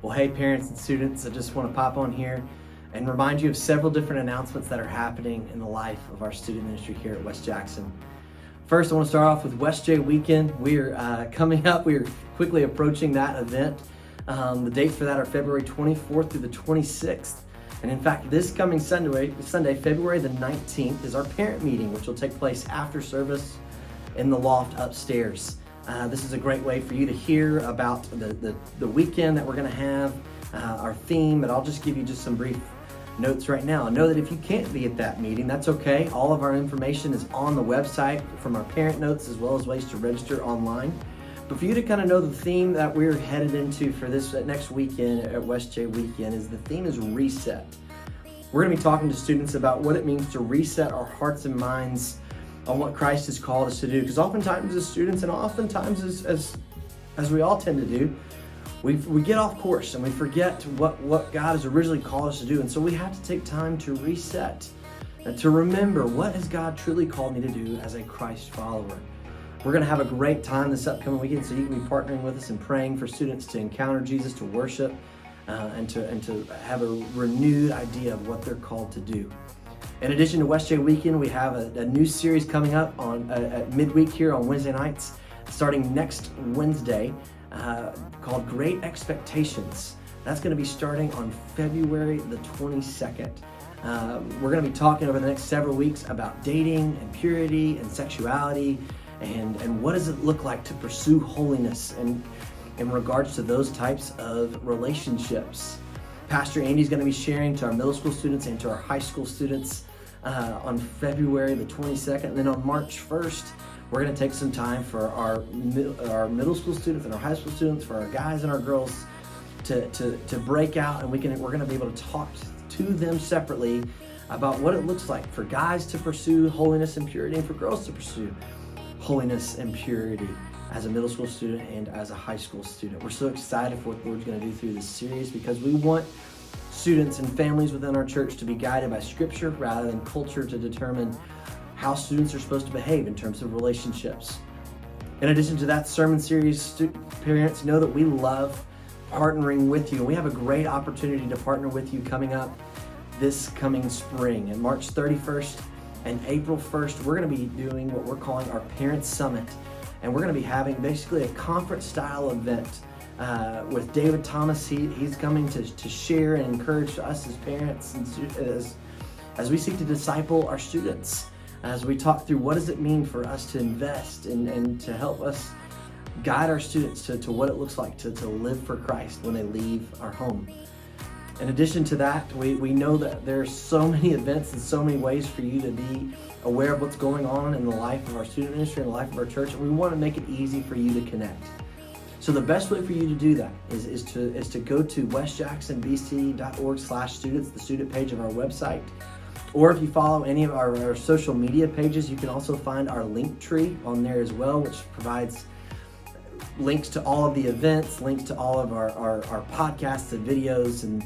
Well, hey parents and students, I just want to pop on here and remind you of several different announcements that are happening in the life of our student ministry here at West Jackson. First, I want to start off with West J Weekend. We're coming up, we're quickly approaching that event. The dates for that are February 24th through the 26th. And in fact, this coming Sunday, February the 19th, is our parent meeting, which will take place after service in the loft upstairs. This is a great way for you to hear about the weekend that we're going to have, our theme, but I'll just give you just some brief notes right now. Know that if you can't be at that meeting, that's okay. All of our information is on the website from our parent notes as well as ways to register online. But for you to kind of know the theme that we're headed into for this next weekend at West J Weekend is the theme is reset. We're going to be talking to students about what it means to reset our hearts and minds on what Christ has called us to do. Because oftentimes as students and oftentimes as we all tend to do, we get off course and we forget what God has originally called us to do. And so we have to take time to reset and to remember, what has God truly called me to do as a Christ follower? We're going to have a great time this upcoming weekend, so you can be partnering with us and praying for students to encounter Jesus, to worship, and to have a renewed idea of what they're called to do. In addition to West J Weekend, we have a new series coming up on at midweek here on Wednesday nights, starting next Wednesday, called Great Expectations. That's going to be starting on February the 22nd. We're going to be talking over the next several weeks about dating and purity and sexuality, and what does it look like to pursue holiness and in regards to those types of relationships. Pastor Andy's going to be sharing to our middle school students and to our high school students on February the 22nd. And then on March 1st, we're going to take some time for our middle school students and our high school students, for our guys and our girls to break out, and we're going to be able to talk to them separately about what it looks like for guys to pursue holiness and purity and for girls to pursue holiness and purity as a middle school student and as a high school student. We're so excited for what the Lord's going to do through this series, because we want students and families within our church to be guided by Scripture rather than culture to determine how students are supposed to behave in terms of relationships. In addition to that sermon series, parents, know that we love partnering with you. And we have a great opportunity to partner with you coming up this coming spring. And March 31st and April 1st, we're going to be doing what we're calling our Parents Summit. And we're going to be having basically a conference-style event with David Thomas. He's coming to share and encourage us as parents and as we seek to disciple our students, as we talk through what does it mean for us to invest and to help us guide our students to what it looks like to live for Christ when they leave our home. In addition to that, we know that there are so many events and so many ways for you to be aware of what's going on in the life of our student ministry and the life of our church, and we want to make it easy for you to connect. So the best way for you to do that is to go to westjacksonbc.org/students, the student page of our website. Or if you follow any of our social media pages, you can also find our link tree on there as well, which provides links to all of the events, links to all of our podcasts and videos and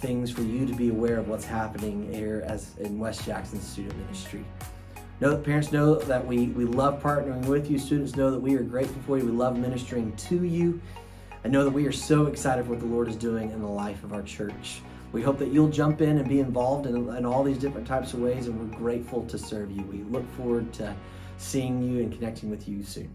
things for you to be aware of what's happening here as in West Jackson Student Ministry. Know that parents know that we love partnering with you. Students know that we are grateful for you. We love ministering to you. And know that we are so excited for what the Lord is doing in the life of our church. We hope that you'll jump in and be involved in all these different types of ways, and we're grateful to serve you. We look forward to seeing you and connecting with you soon.